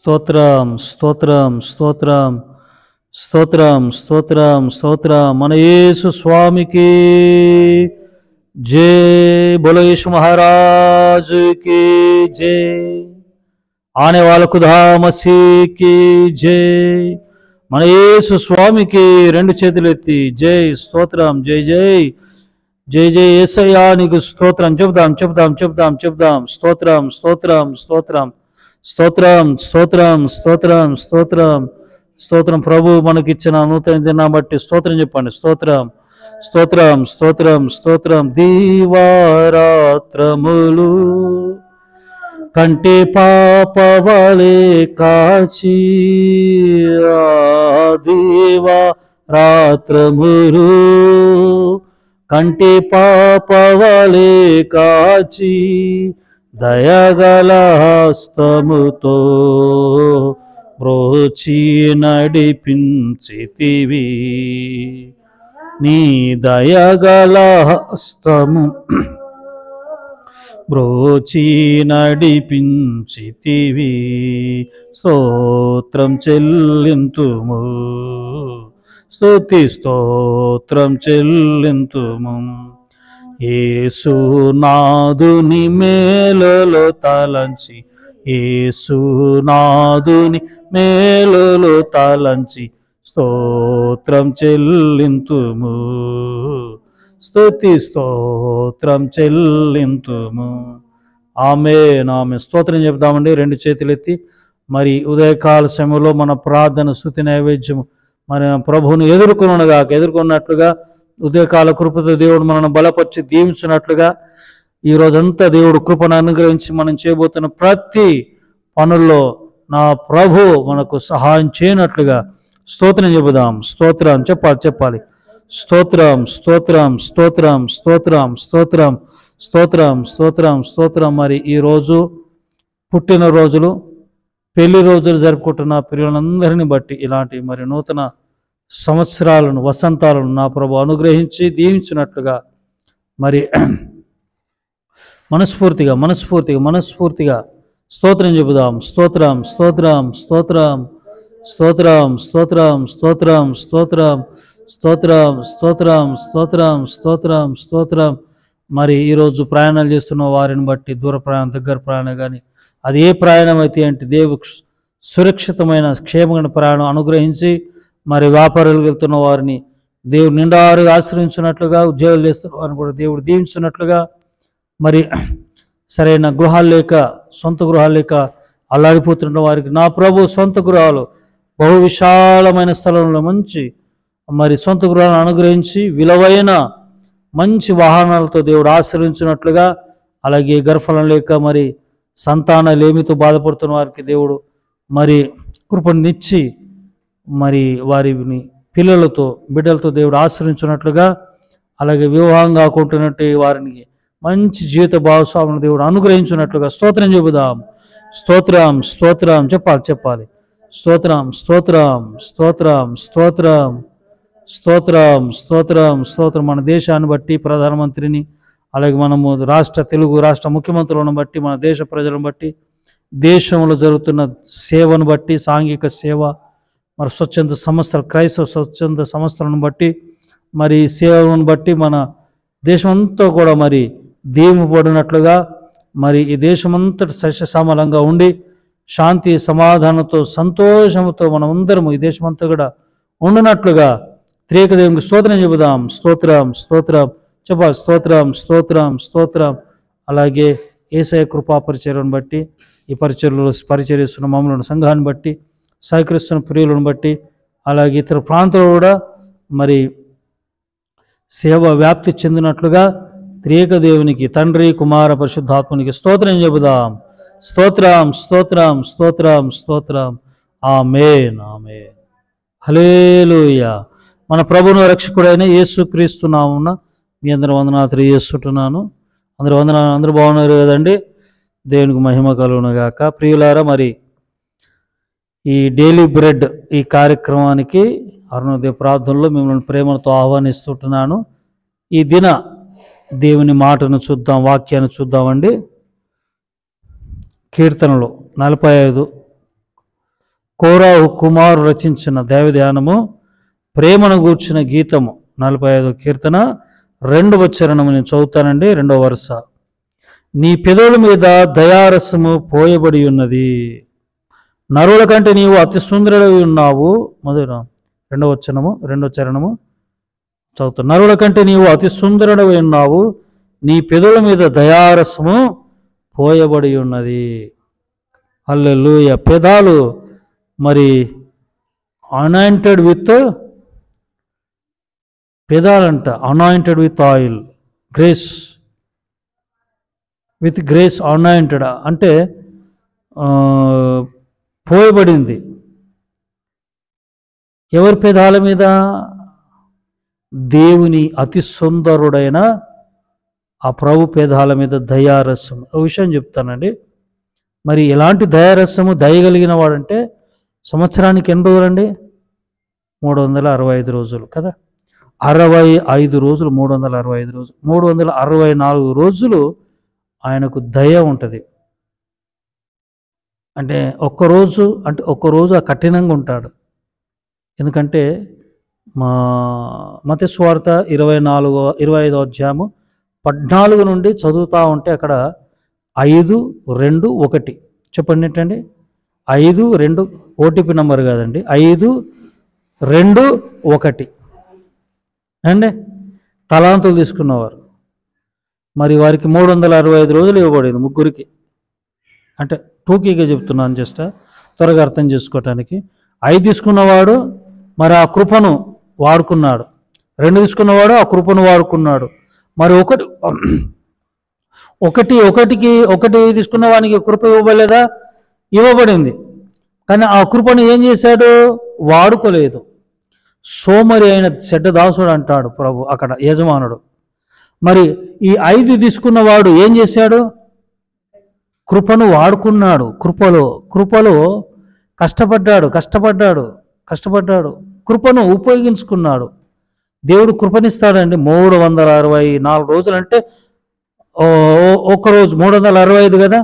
స్తోత్రం స్తోత్రం స్తోత్రం స్తోత్రం స్తోత్రం స్తోత్రం మన యేసు స్వామికి జై. बोलो यीशु महाराज की जय. आने वाला खुदा मसीह की जय. మన యేసు స్వామికి రెండు చేతులు ఎత్తి జై స్తోత్రం జై జై జై జై యేసయ్యా నీకు స్తోత్రం చెప్దాం చెప్దాం చెప్దాం చెప్దాం. స్తోత్రం స్తోత్రం స్తోత్రం స్తోత్రం స్తోత్రం స్తోత్రం స్తోత్రం స్తోత్రం. ప్రభు మనకిచ్చిన నూతన దినాన్ని బట్టి స్తోత్రం చెప్పండి. స్తోత్రం స్తోత్రం స్తోత్రం స్తోత్రం. దీవారాత్రములు కంటి పాపవలే కాచి దీవారాత్రములు కంటి పాపవలే కాచి దయగల హస్తముతో బ్రోచి నడిపించితివి. నీ దయగల హస్తము బ్రోచి నడిపించితివి. స్తోత్రం చెల్లింతుము స్తుతి స్తోత్రం చెల్లింతుము. యేసునాదుని మేలులో తలంచి యేసునాదుని మేలులో తలంచి స్తోత్రం చెల్లింతుము స్తుతి స్తోత్రం చెల్లింతుము. ఆమేన్ ఆమేన్. స్తోత్రం చెప్దామండి రెండు చేతులు ఎత్తి. మరి ఉదయకాల సమయంలో మన ప్రార్థన స్తుతి నైవేద్యము మన ప్రభువును ఎదుర్కొన్నట్లుగా ఉదయకాల కృపతో దేవుడు మనల్ని బలపరిచి దీవించినట్లుగా ఈ రోజంతా దేవుడు కృపను అనుగ్రహించి మనం చేయబోతున్న ప్రతి పనుల్లో నా ప్రభు మనకు సహాయం చేయనట్లుగా స్తోత్రం చెబుదాం. స్తోత్రం చెప్పాలి. స్తోత్రం స్తోత్రం స్తోత్రం స్తోత్రం స్తోత్రం స్తోత్రం స్తోత్రం స్తోత్రం. మరి ఈరోజు పుట్టినరోజులు పెళ్లి రోజులు జరుపుకుంటున్న పిల్లలందరినీ బట్టి ఇలాంటి మరి నూతన సంవత్సరాలను వసంతాలను నా ప్రభు అనుగ్రహించి దీవించినట్లుగా మరి మనస్ఫూర్తిగా మనస్ఫూర్తిగా మనస్ఫూర్తిగా స్తోత్రం చెబుదాం. స్తోత్రం స్తోత్రం స్తోత్రం స్తోత్రం స్తోత్రం స్తోత్రం స్తోత్రం స్తోత్రం స్తోత్రం స్తోత్రం స్తోత్రం స్తోత్రం. మరి ఈరోజు ప్రయాణాలు చేస్తున్న వారిని బట్టి దూర ప్రయాణం దగ్గర ప్రయాణం కానీ అది ఏ ప్రయాణం అయితే అంటే దేవుడు సురక్షితమైన క్షేమమైన ప్రయాణం అనుగ్రహించి మరి వ్యాపారాలు వెళ్తున్న వారిని దేవుడు నిండారుగా ఆశ్రయించినట్లుగా ఉద్యోగాలు చేస్తున్న వారిని కూడా దేవుడు దీవించినట్లుగా మరి సరైన గృహాలు లేక సొంత గృహాలు లేక అల్లాడిపోతున్న వారికి నా ప్రభు సొంత గృహాలు బహు విశాలమైన స్థలంలో మంచి మరి సొంత గృహాలను అనుగ్రహించి విలువైన మంచి వాహనాలతో దేవుడు ఆశ్రయించినట్లుగా అలాగే గర్భఫలం లేక మరి సంతానలేమితో బాధపడుతున్న వారికి దేవుడు మరి కృపనిచ్చి మరి వారిని పిల్లలతో బిడ్డలతో దేవుడు ఆశ్రయించినట్లుగా అలాగే వివాహం కాకుంటున్నట్టు వారిని మంచి జీవిత భాగస్వామిని దేవుడు అనుగ్రహించినట్లుగా స్తోత్రం చెబుదాం. స్తోత్రం స్తోత్రం చెప్పాలి. స్తోత్రం స్తోత్రం స్తోత్రం స్తోత్రం స్తోత్రం స్తోత్రం స్తోత్రం. మన దేశాన్ని బట్టి ప్రధానమంత్రిని అలాగే మనము తెలుగు రాష్ట్ర ముఖ్యమంత్రులను బట్టి మన దేశ ప్రజలను బట్టి దేశంలో జరుగుతున్న సేవను బట్టి సాంఘిక సేవ మరి స్వచ్ఛంద సంస్థలు క్రైస్తవ స్వచ్ఛంద సంస్థలను బట్టి మరి సేవను బట్టి మన దేశమంతా కూడా మరి దీవింపబడినట్లుగా మరి ఈ దేశమంతటి సస్యశ్యామలంగా ఉండి శాంతి సమాధానంతో సంతోషంతో మనం అందరము ఈ దేశమంతా కూడా ఉండినట్లుగా త్రియేక దేవునికి స్తోత్రం చెబుదాం. స్తోత్రం స్తోత్రం చెప్పాలి. స్తోత్రం స్తోత్రం స్తోత్రం. అలాగే యేసయ్య కృపా పరిచర్యను బట్టి ఈ పరిచర్యస్తున్న మమ్మల్ని సంఘాన్ని బట్టి సహకరిస్తున్న ప్రియులను బట్టి అలాగే ఇతర ప్రాంతాల్లో కూడా మరి సేవ వ్యాప్తి చెందినట్లుగా త్రియేక దేవునికి తండ్రి కుమార పరిశుద్ధాత్మనికి స్తోత్రం చెబుదాం. స్తోత్రం స్తోత్రం స్తోత్రం స్తోత్రం. ఆమేన్ ఆమేన్. హల్లెలూయా. మన ప్రభువును రక్షకుడైన యేసుక్రీస్తు నామమున మీ అందరి వందనాలు తెలియజేస్తున్నాను. అందరూ బాగున్నారు కదండి. దేవునికి మహిమ కలుగును గాక. ప్రియులారా, మరి ఈ డైలీ బ్రెడ్ ఈ కార్యక్రమానికి అరుణోదయ ప్రార్థనలో మిమ్మల్ని ప్రేమతో ఆహ్వానిస్తుంటున్నాను. ఈ దిన దేవుని మాటను చూద్దాం, వాక్యాన్ని చూద్దామండి. కీర్తనలు 45 కోరాహు కుమారు రచించిన దైవధ్యానము, ప్రేమను గూర్చిన గీతము 45వ కీర్తన 2వ చరణము నేను చదువుతానండి. 2వ వరుస. నీ పెదవుల మీద దయారసము పోయబడి ఉన్నది, నరుల కంటే నీవు అతి సుందరుడవి ఉన్నావు. మొదట 2వ చరణము చదువుతా. నరుల కంటే నీవు అతి సుందరుడవి ఉన్నావు, నీ పెదవుల మీద దయారసము పోయబడి ఉన్నది. హల్లెలూయా. పెదాలు మరి అనాయింటెడ్ విత్, పెదాలంట anointed with oil, grace, with grace anointed అంటే పోయబడింది. ఎవరి పెదాల మీద? దేవుని అతి సుందరుడైన ఆ ప్రభు పెదాల మీద దయారసం. ఒక విషయం చెప్తానండి. మరి ఎలాంటి దయారసము, దయగలిగిన వాడంటే సంవత్సరానికి ఎన్ని రోజులండి? 365 రోజులు కదా. 65 రోజులు, 365 రోజులు, 364 రోజులు ఆయనకు దయ ఉంటుంది. అంటే ఒక్కరోజు కఠినంగా ఉంటాడు. ఎందుకంటే మత్తయి సువార్త 25వ అధ్యాయము 14 నుండి చదువుతూ ఉంటే అక్కడ 5, 2, 1 చెప్పండి ఏంటండి? 5, 2 ఓటీపీ నెంబర్ కాదండి, 5, 2, 1 అండి. తలాంతులు తీసుకున్నవారు మరి వారికి 365 రోజులు ఇవ్వబడింది ముగ్గురికి. అంటే టూకీగా చెప్తున్నాను, జస్ట్ త్వరగా అర్థం చేసుకోవటానికి. 5 తీసుకున్నవాడు మరి ఆ కృపను వాడుకున్నాడు, 2 తీసుకున్నవాడు ఆ కృపను వాడుకున్నాడు, మరి ఒకటి తీసుకున్న వానికి కృప ఇవ్వబడలేదా? ఇవ్వబడింది. కానీ ఆ కృపను ఏం చేశాడు? వాడుకోలేదు. సోమరి అయిన చెడ్డ దాసుడు అంటాడు ప్రభు అక్కడ యజమానుడు. మరి ఈ 5 తీసుకున్నవాడు ఏం చేశాడు? కృపను వాడుకున్నాడు. కృపలో కష్టపడ్డాడు, కృపను ఉపయోగించుకున్నాడు. దేవుడు కృపనిస్తాడండి. 364 రోజులు అంటే ఒక్కరోజు 365 కదా.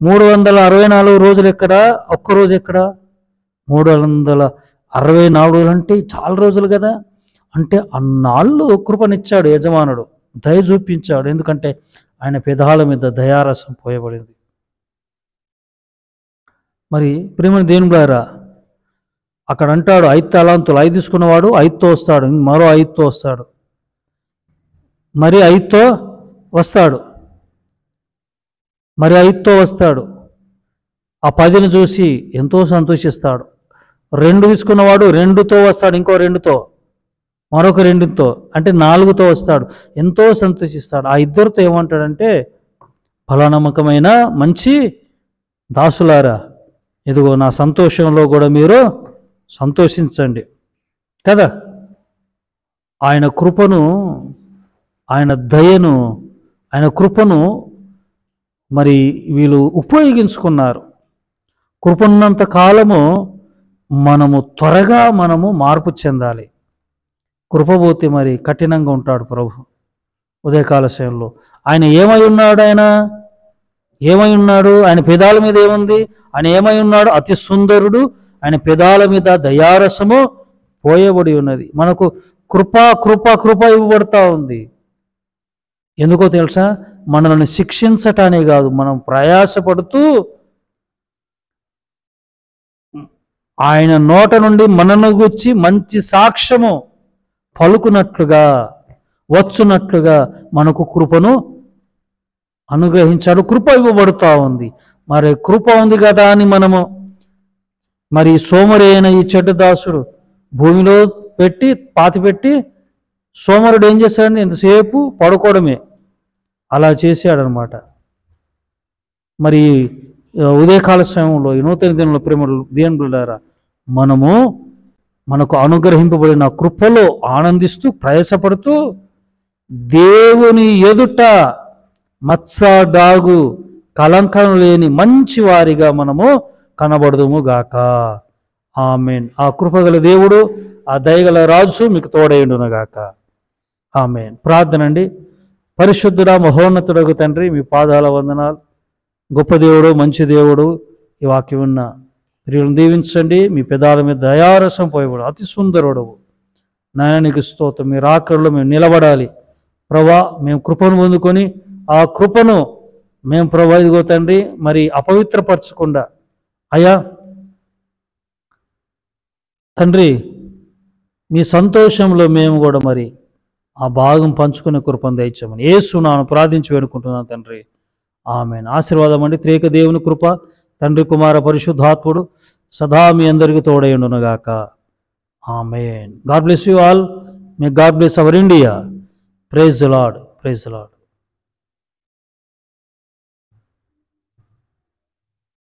364 రోజులు ఎక్కడ? ఒక్కరోజు ఎక్కడ? 364 రోజులు అంటే చాలా రోజులు కదా. అంటే అన్నాళ్ళు కృపనిచ్చాడు యజమానుడు, దయ చూపించాడు. ఎందుకంటే ఆయన పెదాల మీద దయారసం పోయబడింది. మరి ప్రేమని దేవునిలారా, అక్కడ అంటాడు 5 తలాంతులు. 5 తీసుకున్నవాడు 5తో వస్తాడు, మరో 5తో వస్తాడు, మరి 5తో వస్తాడు. ఆ 10ని చూసి ఎంతో సంతోషిస్తాడు. 2 తీసుకున్నవాడు 2తో వస్తాడు, ఇంకో 2తో, మరొక 2తో, అంటే 4తో వస్తాడు, ఎంతో సంతోషిస్తాడు. ఆ 2తో ఏమంటాడంటే, ఫలనమ్మకమైన మంచి దాసులారా, ఇదిగో నా సంతోషంలో కూడా మీరు సంతోషించండి కదా. ఆయన కృపను, ఆయన దయను, ఆయన కృపను మరి వీళ్ళు ఉపయోగించుకున్నారు. కృపన్నంత కాలము త్వరగా మార్పు చెందాలి. కృపపోతే మరి కఠినంగా ఉంటాడు ప్రభు. ఉదయకాల సమయంలో ఆయన ఏమై ఉన్నాడు? ఆయన పెదాల మీద ఏముంది? ఆయన ఏమై ఉన్నాడు? అతి సుందరుడు. ఆయన పెదాల మీద దయారసము పోయబడి ఉన్నది. మనకు కృప ఇవ్వబడతా ఉంది. ఎందుకో తెలుసా? మనల్ని శిక్షించటానే కాదు, మనం ప్రయాసపడుతూ ఆయన నోట నుండి మనను గురించి మంచి సాక్ష్యము పలుకునట్లుగా, వచ్చునట్లుగా మనకు కృపను అనుగ్రహించాడు. కృప ఇవ్వబడుతూ ఉంది. మరి కృప ఉంది కదా అని మనము మరి సోమరి అయిన ఈ చెడ్డ దాసుడు భూమిలో పాతిపెట్టి సోమరుడు ఏం చేశాడని ఎంతసేపు పడుకోవడమే, అలా చేశాడనమాట. మరి ఉదయకాల సమయంలో ఈ నూతన దినంలో ప్రేమలు దేవునిలారా, మనకు అనుగ్రహింపబడిన కృపలో ఆనందిస్తూ ప్రయాసపడుతూ దేవుని ఎదుట మత్స డాగు కలంకం లేని మంచి వారిగా కనబడదుము గాక. ఆమెన్. ఆ కృపగల దేవుడు, ఆ దయగల రాజు మీకు తోడైండును గాక. ఆమెన్. ప్రార్థన అండి. పరిశుద్ధుడా, మహోన్నతుడగు తండ్రి, మీ పాదాల వందనాలు. గొప్ప దేవుడు, మంచి దేవుడు, ఈ వాక్యం ఉన్న ప్రియులను దీవించండి. మీ పెదాల మీద దయారసం పోయబడు. అతి సుందరుడవు నాయన, నీకు స్తోత్రం. మీ రాకడలో మేము నిలబడాలి ప్రభా. మేము కృపను పొందుకొని ఆ కృపను మేము ప్రభా ఇదిగో తండ్రి మరి అపవిత్రపరచకుండా అయ్యా తండ్రి, మీ సంతోషంలో మేము కూడా మరి ఆ భాగం పంచుకునే కృపను దయచేయమని యేసునామమున ప్రార్థించి వేడుకుంటున్నాను తండ్రి. ఆమేన్. ఆశీర్వాదం అండి. త్రియేక దేవుని కృప, తండ్రి కుమార పరిశుద్ధాత్ముడు సదా మీ అందరికీ తోడైయుండునుగాక. Amen. God bless you all. May God bless our India. Praise the Lord. Praise the lord.